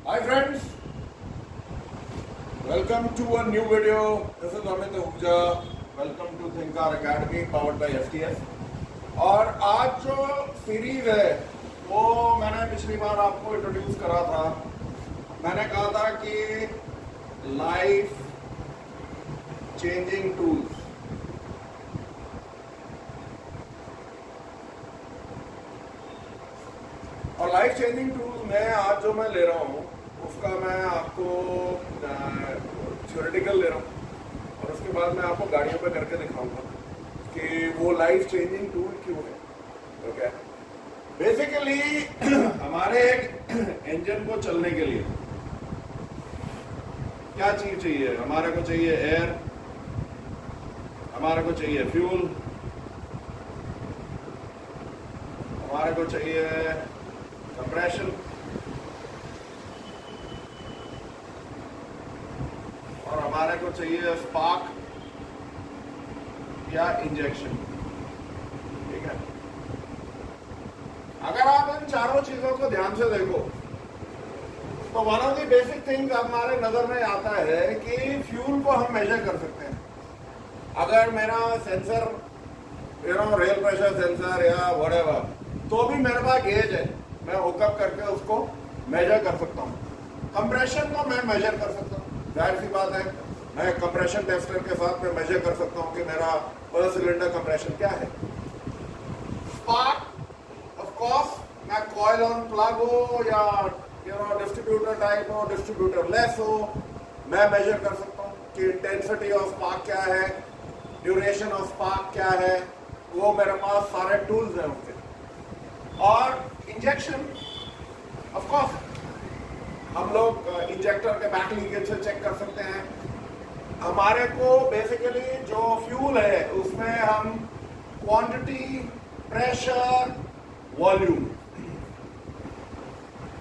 Hi friends, welcome to a new video. This is Amit Ahuja. Welcome to Think Car Academy powered by FTS. और आज जो series है वो मैंने पिछली बार आपको इंट्रोड्यूस करा था। मैंने कहा था कि लाइफ चेंजिंग टूल्स। और लाइफ चेंजिंग टूल्स में आज जो मैं ले रहा हूँ उसका मैं आपको थ्योरेटिकल ले रहा हूँ और उसके बाद मैं आपको गाड़ियों पे करके दिखाऊंगा कि वो लाइफ चेंजिंग टूल क्यों है। ओके, बेसिकली हमारे इंजन को चलने के लिए क्या चीज चाहिए? हमारे को चाहिए एयर, हमारे को चाहिए फ्यूल, हमारे को चाहिए कंप्रेशन और हमारे को चाहिए स्पार्क या इंजेक्शन। ठीक है, अगर आप इन चारों चीजों को ध्यान से देखो तो one of the basic thing हमारे नजर में आता है कि फ्यूल को हम मेजर कर सकते हैं। अगर मेरा सेंसर रेल प्रेशर सेंसर या व्हाटएवर, तो भी मेरे पास गेज है, मैं हुकअप करके उसको मेजर कर सकता हूँ। कंप्रेशन को मैं मेजर कर सकता हूँ, जाहिर सी बात है, मैं कंप्रेशन टेस्टर के साथ मैं मेजर कर सकता हूँ कि मेरा पर सिलेंडर कंप्रेशन क्या है। स्पार्क ऑफ कोर्स मैं कॉइल ऑन प्लग हो या डिस्ट्रीब्यूटर टाइप हो, डिस्ट्रीब्यूटर लेस हो, मैं मेजर कर सकता हूँ कि इंटेंसिटी ऑफ स्पार्क क्या है, ड्यूरेशन ऑफ स्पार्क क्या है। वो मेरे पास सारे टूल्स हैं उसके। और इंजेक्शन ऑफ कोर्स हम लोग इंजेक्टर के बैक लीकेज से चेक कर सकते हैं। हमारे को बेसिकली जो फ्यूल है उसमें हम क्वांटिटी, प्रेशर, वॉल्यूम,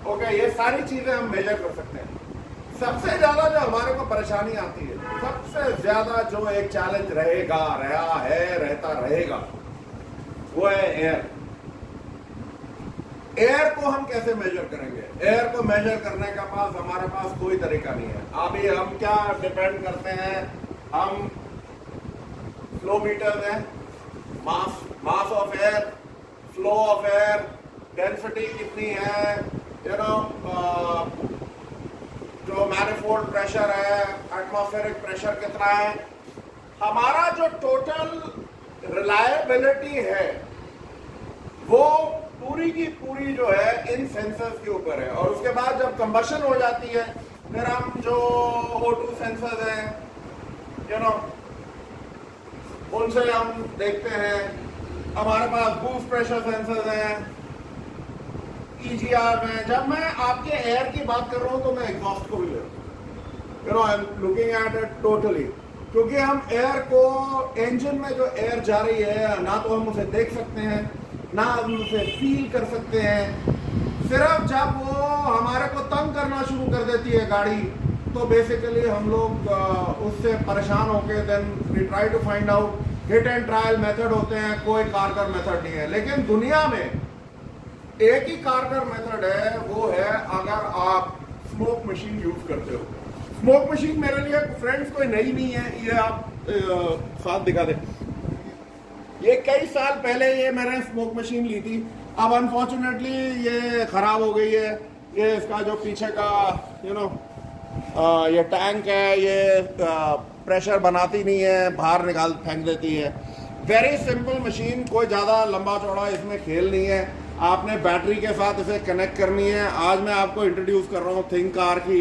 ओके, ये सारी चीजें हम मेजर कर सकते हैं। सबसे ज्यादा जो हमारे को परेशानी आती है, सबसे ज्यादा जो एक चैलेंज रहेगा, रहा है, रहता रहेगा, वो है एयर। एयर को हम कैसे मेजर करेंगे? एयर को मेजर करने का हमारे पास कोई तरीका नहीं है। अभी हम क्या डिपेंड करते हैं, हम फ्लो मीटर है, mass of air, flow of air, density कितनी है, जो मैनिफोल्ड प्रेशर है, एटमॉस्फेरिक प्रेशर कितना है। हमारा जो टोटल रिलायबिलिटी है वो पूरी की पूरी जो है इन सेंसर्स के ऊपर है। और उसके बाद जब कंबशन हो जाती है फिर हम जो O2 सेंसर्स हैं उनसे हम देखते हैं। हमारे पास बूस्ट प्रेशर सेंसर्स हैं, EGR में। जब मैं आपके एयर की बात कर रहा हूं तो मैं एग्जॉस्ट को भी ले रहा हूं, I am looking at it totally, क्योंकि हम एयर को, इंजन में जो एयर जा रही है ना तो हम उसे देख सकते हैं ना हम उसे फील कर सकते हैं। सिर्फ जब वो हमारे को तंग करना शुरू कर देती है गाड़ी तो बेसिकली हम लोग उससे परेशान होके then we try to find out. Hit and trial method होते हैं, कोई कारगर मेथड नहीं है। लेकिन दुनिया में एक ही कारगर मेथड है, वो है अगर आप स्मोक मशीन यूज करते हो। स्मोक मशीन मेरे लिए फ्रेंड्स कोई नई नहीं है, ये आप साथ दिखा दे। ये कई साल पहले ये मैंने स्मोक मशीन ली थी, अब अनफॉर्चुनेटली ये खराब हो गई है। ये इसका जो पीछे का ये टैंक है, ये प्रेशर बनाती नहीं है, बाहर निकाल फेंक देती है। वेरी सिंपल मशीन, कोई ज़्यादा लंबा चौड़ा इसमें खेल नहीं है। आपने बैटरी के साथ इसे कनेक्ट करनी है। आज मैं आपको इंट्रोड्यूस कर रहा हूँ थिंक कार की।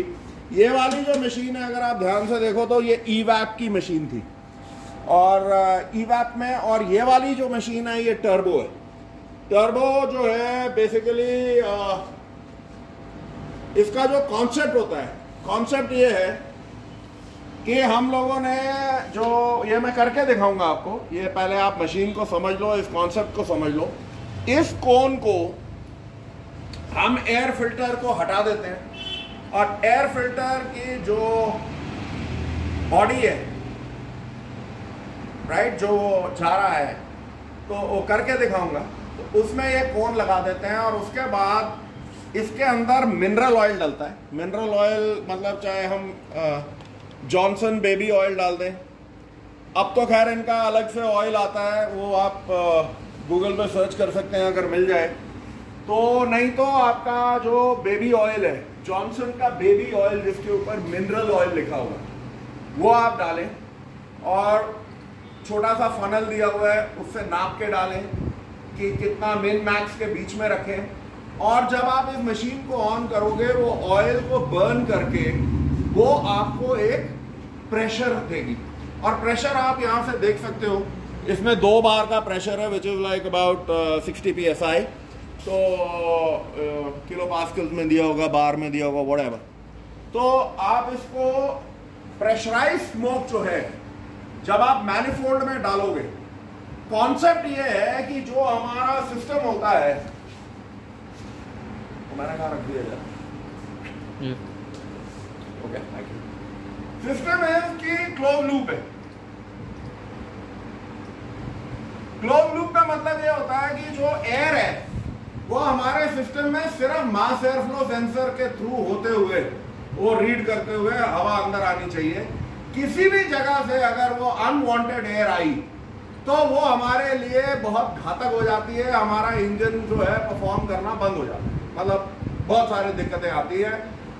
ये वाली जो मशीन है, अगर आप ध्यान से देखो तो ये EVAP की मशीन थी और EVAP में, और ये वाली जो मशीन है ये टर्बो है। टर्बो जो है बेसिकली इसका जो कॉन्सेप्ट होता है, कॉन्सेप्ट ये है कि हम लोगों ने जो, ये मैं करके दिखाऊंगा आपको, ये पहले आप मशीन को समझ लो, इस कॉन्सेप्ट को समझ लो। इस कोन को हम एयर फिल्टर को हटा देते हैं और एयर फिल्टर की जो बॉडी है, राइट, जो जा रहा है, तो वो करके दिखाऊंगा। तो उसमें ये कोन लगा देते हैं और उसके बाद इसके अंदर मिनरल ऑयल डलता है। मिनरल ऑयल मतलब चाहे हम जॉनसन बेबी ऑयल डाल दें, अब तो खैर इनका अलग से ऑयल आता है, वो आप गूगल पे सर्च कर सकते हैं अगर मिल जाए तो। नहीं तो आपका जो बेबी ऑयल है, जॉनसन का बेबी ऑयल जिसके ऊपर मिनरल ऑयल लिखा हुआ है, वो आप डालें और छोटा सा फनल दिया हुआ है उससे नाप के डालें कि कितना मिन मैक्स के बीच में रखें। और जब आप इस मशीन को ऑन करोगे वो ऑयल को बर्न करके वो आपको एक प्रेशर देगी। और प्रेशर आप यहाँ से देख सकते हो, इसमें 2 बार का प्रेशर है which is like about 60 PSI। तो किलो पास्कल्स में दिया होगा, बार में दिया होगा, व्हाटएवर। तो आप इसको प्रेशराइज स्मोक जो है जब आप मैनिफोल्ड में डालोगे, कॉन्सेप्ट ये है कि जो हमारा सिस्टम होता है, तो मैंने कहा रख दिया जाए, ओके थैंक यू। सिस्टम है कि क्लोज लूप है। क्लोज लूप का मतलब ये होता है कि जो एयर है वो हमारे सिस्टम में सिर्फ मास एयर फ्लो सेंसर के थ्रू होते हुए, वो रीड करते हुए हवा अंदर आनी चाहिए। किसी भी जगह से अगर वो अनवांटेड एयर आई तो वो हमारे लिए बहुत घातक हो जाती है, हमारा इंजन जो है परफॉर्म करना बंद हो जाता है, मतलब बहुत सारी दिक्कतें आती है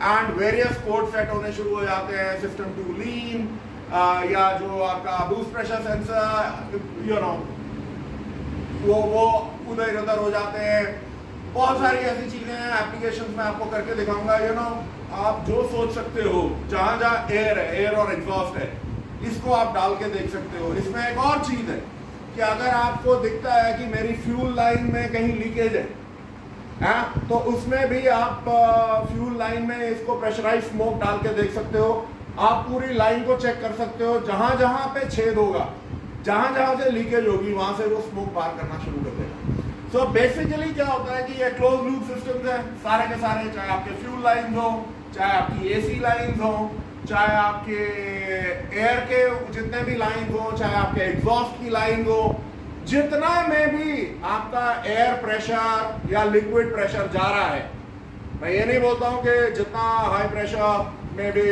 एंड वेरियस कोड सेट होने शुरू हो जाते हैं, सिस्टम टू लीन या जो आपका boost pressure sensor you know वो उधर इधर हो जाते हैं। बहुत सारी ऐसी चीजें हैं, एप्लीकेशंस में आपको करके दिखाऊंगा। यू नो आप जो सोच सकते हो, जहां जहां एयर है, एयर और एग्जॉस्ट है, इसको आप डाल के देख सकते हो। इसमें एक और चीज है कि अगर आपको दिखता है कि मेरी फ्यूल लाइन में कहीं लीकेज है, तो उसमें भी आप फ्यूल लाइन में इसको प्रेशराइज स्मोक डाल के देख सकते हो। आप पूरी लाइन को चेक कर सकते हो, जहां जहां पे छेद होगा, जहां जहां से लीकेज होगी, वहां से वो स्मोक बाहर करना शुरू कर देगा। सो बेसिकली क्या होता है कि ये क्लोज लूप सिस्टम है सारे के सारे, चाहे आपके फ्यूल लाइन हो, चाहे आपकी एसी लाइन हो, चाहे आपके एयर के जितने भी लाइन हो, चाहे आपके एग्जॉस्ट की लाइन हो, जितना में भी आपका एयर प्रेशर या लिक्विड प्रेशर जा रहा है। मैं ये नहीं बोलता हूँ कि जितना हाई प्रेशर में भी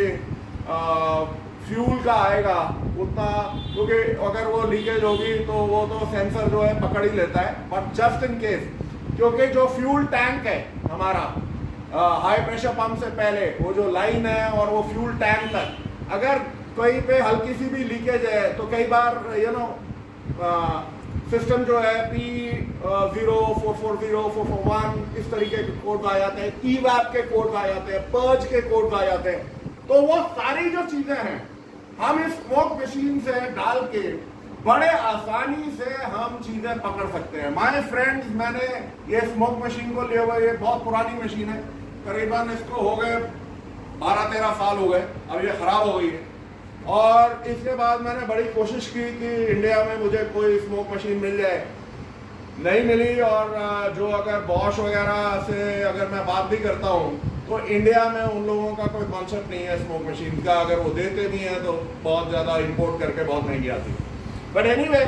फ्यूल का आएगा उतना, क्योंकि अगर वो लीकेज होगी तो वो तो सेंसर जो है पकड़ ही लेता है, बट जस्ट इन केस, क्योंकि जो फ्यूल टैंक है हमारा हाई प्रेशर पंप से पहले वो जो लाइन है और वो फ्यूल टैंक तक अगर कहीं पे हल्की सी भी लीकेज है तो कई बार यू नो सिस्टम जो है P0 440 441 इस तरीके के कोड आ जाते हैं, EVAP के कोड आ जाते हैं, पर्ज के कोड आ जाते हैं। तो वो सारी जो चीजें हैं हम इस स्मोक मशीन से डाल के बड़े आसानी से हम चीजें पकड़ सकते हैं। माय फ्रेंड्स, मैंने ये स्मोक मशीन को लिया हुआ, ये बहुत पुरानी मशीन है, करीबन इसको हो गए 12-13 साल हो गए, अब ये खराब हो गई है। और इसके बाद मैंने बड़ी कोशिश की कि इंडिया में मुझे कोई स्मोक मशीन मिल जाए, नहीं मिली। और जो अगर बॉश वगैरह से अगर मैं बात भी करता हूँ तो इंडिया में उन लोगों का कोई कॉन्सेप्ट नहीं है स्मोक मशीन का, अगर वो देते भी हैं तो बहुत ज़्यादा इंपोर्ट करके बहुत महंगी आती है। बट एनीवे,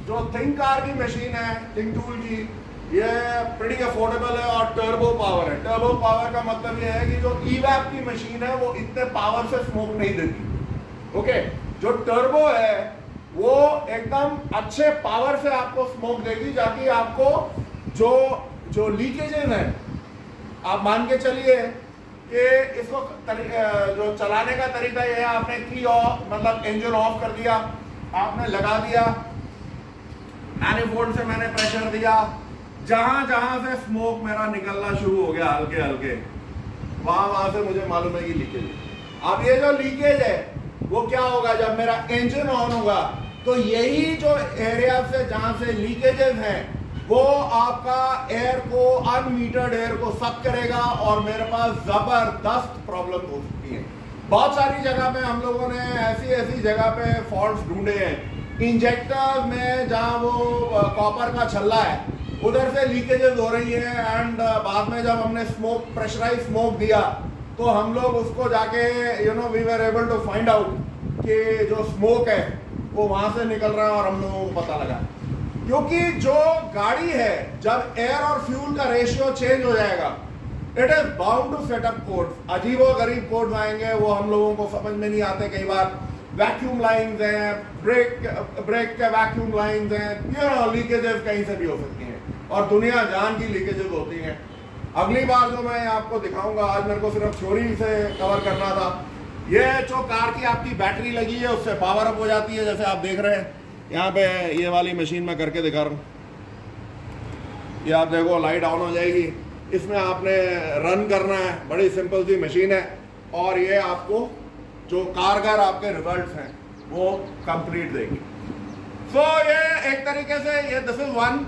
जो थिंक कार की मशीन है, थिंक टूल की, ये प्रीटी अफोर्डेबल है और टर्बो पावर है। टर्बो पावर का मतलब ये है कि जो EVAP की मशीन है वो इतने पावर से स्मोक नहीं देती। ओके, जो टर्बो है वो एकदम अच्छे पावर से आपको स्मोक देगी, जाके आपको जो लीकेजेस हैं, आप मान के चलिए कि इसको जो चलाने का तरीका ये है, आपने की ऑफ मतलब इंजन ऑफ कर दिया, आपने लगा दिया, मैनिफोल्ड से मैंने प्रेशर दिया, जहां जहां से स्मोक मेरा निकलना शुरू हो गया हल्के हल्के, वहां से मुझे मालूम है कि लीकेज है। अब ये जो लीकेज है वो क्या होगा, जब मेरा इंजन ऑन होगा तो यही जो एरिया से जहां से लीकेजेस हैं वो आपका एयर को, अनमीटर्ड एयर को सक करेगा और मेरे पास जबरदस्त प्रॉब्लम हो सकती है। बहुत सारी जगह पे हम लोगों ने ऐसी जगह पे फॉल्ट्स ढूंढे हैं, इंजेक्टर में जहां वो कॉपर का छल्ला है उधर से लीकेजेस हो रही है, एंड बाद में जब हमने स्मोक प्रेशराइज स्मोक दिया तो हम लोग उसको जाके you know we were able to find out कि जो स्मोक है वो वहां से निकल रहा है, और हम लोगों को पता लगा। क्योंकि जो गाड़ी है, जब एयर और फ्यूल का रेशियो चेंज हो जाएगा it is bound to set up codes. अजीबो गरीब कोड्स आएंगे, वो हम लोगों को समझ में नहीं आते कई बार। वैक्यूम लाइंस हैं, ब्रेक के वैक्यूम लाइंस हैं, यू नो लीकेजेस कहीं से भी हो सकती हैं और दुनिया जान की लीकेजेस होती हैं। अगली बार जो मैं आपको दिखाऊंगा, आज मेरे को सिर्फ थ्योरी से कवर करना था। ये जो कार की आपकी बैटरी लगी है उससे पावर अप हो जाती है, जैसे आप देख रहे हैं यहाँ पे ये वाली मशीन में करके दिखा रहा हूँ। ये आप देखो लाइट ऑन हो जाएगी, इसमें आपने रन करना है, बड़ी सिंपल सी मशीन है और ये आपको जो कारगर आपके रिजल्ट्स हैं वो कंप्लीट देगी। सो ये एक तरीके से ये दिस इज वन।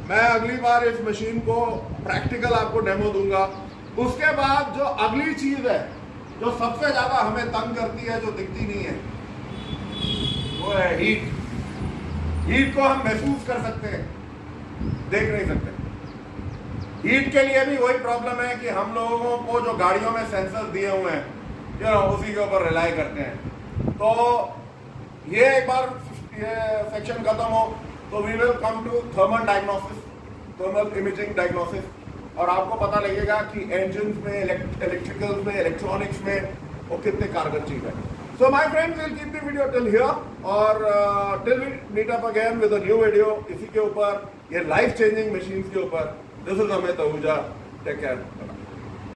मैं अगली बार इस मशीन को प्रैक्टिकल आपको डेमो दूंगा। उसके बाद जो अगली चीज है जो सबसे ज्यादा हमें तंग करती है, जो दिखती नहीं है, वो है हीट। हीट को हम महसूस कर सकते हैं, देख नहीं सकते। हीट के लिए भी वही प्रॉब्लम है कि हम लोगों को जो गाड़ियों में सेंसर्स दिए हुए हैं, यू नो, उसी के ऊपर रिलाई करते हैं। तो ये एक बार ये सेक्शन खत्म हो तो we will come to thermal diagnosis, thermal imaging diagnosis, और आपको पता लगेगा कि इंजन में, इलेक्ट्रिकल्स में, इलेक्ट्रॉनिक्स में वो कितने कारगर चीज है। So my friends, will keep the video till here और till we meet up again with a new video इसी के ऊपर, ये लाइफ चेंजिंग मशीन्स के ऊपर। This is Amit Ahuja, take care.